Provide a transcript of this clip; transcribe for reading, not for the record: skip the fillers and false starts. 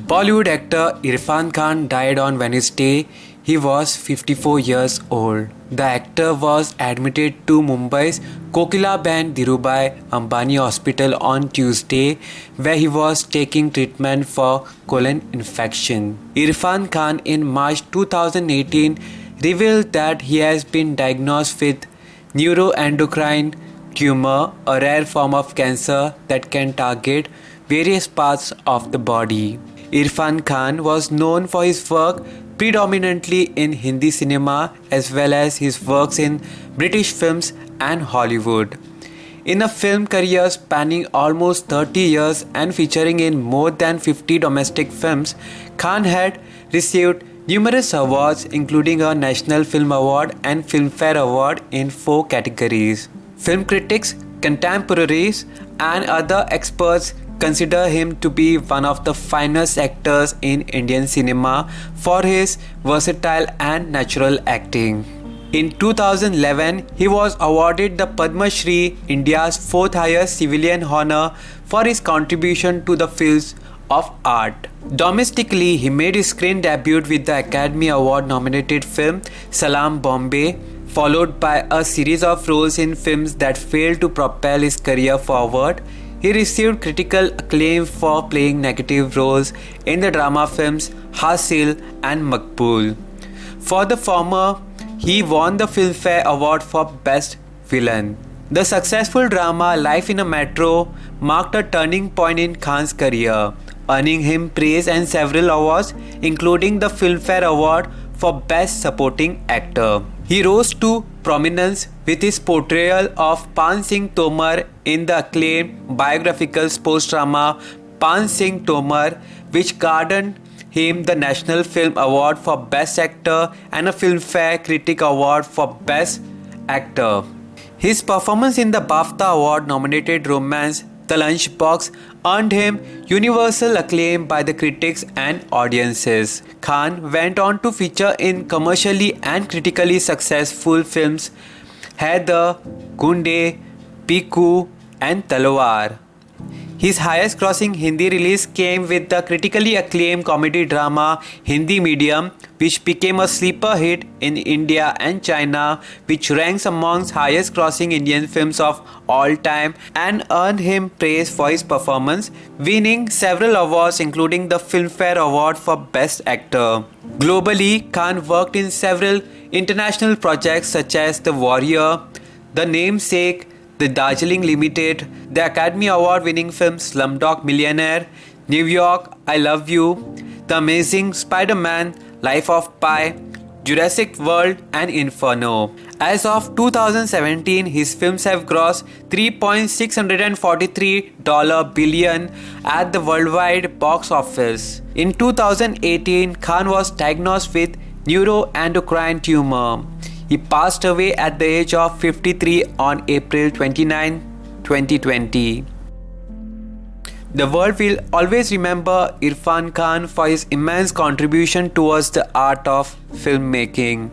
Bollywood actor Irfan Khan died on Wednesday. He was 54 years old. The actor was admitted to Mumbai's Kokilaben Dhirubhai Ambani Hospital on Tuesday, where he was taking treatment for colon infection. Irfan Khan in March 2018 revealed that he has been diagnosed with neuroendocrine tumor, a rare form of cancer that can target various parts of the body. Irfan Khan was known for his work predominantly in Hindi cinema as well as his works in British films and Hollywood. In a film career spanning almost 30 years and featuring in more than 50 domestic films, Khan had received numerous awards including a National Film Award and Filmfare Award in 4 categories. Film critics, contemporaries and other experts consider him to be one of the finest actors in Indian cinema for his versatile and natural acting. In 2011, he was awarded the Padma Shri, India's 4th highest civilian honor, for his contribution to the fields of art. Domestically, he made his screen debut with the Academy Award nominated film Salaam Bombay, followed by a series of roles in films that failed to propel his career forward. He received critical acclaim for playing negative roles in the drama films Haasil and Maqbool. For the former, he won the Filmfare Award for Best Villain. The successful drama Life in a Metro marked a turning point in Khan's career, earning him praise and several awards, including the Filmfare Award for Best Supporting Actor. He rose to prominence with his portrayal of Pan Singh Tomar in the acclaimed biographical sports drama Pan Singh Tomar, which garnered him the National Film Award for Best Actor and a Filmfare Critic Award for Best Actor. His performance in the BAFTA Award-nominated romance The Lunchbox earned him universal acclaim by the critics and audiences. Khan went on to feature in commercially and critically successful films Haider, Gunde, Piku and Talwar. His highest grossing Hindi release came with the critically acclaimed comedy drama Hindi Medium, which became a sleeper hit in India and China, which ranks amongst highest grossing Indian films of all time, and earned him praise for his performance, winning several awards including the Filmfare Award for Best Actor. Globally, Khan worked in several international projects such as The Warrior, The Namesake, The Darjeeling Limited, the Academy Award winning film Slumdog Millionaire, New York, I Love You, The Amazing Spider-Man, Life of Pi, Jurassic World and Inferno. As of 2017, his films have grossed $3.643 billion at the worldwide box office. In 2018, Khan was diagnosed with neuroendocrine tumor. He passed away at the age of 53 on April 29, 2020. The world will always remember Irfan Khan for his immense contribution towards the art of filmmaking.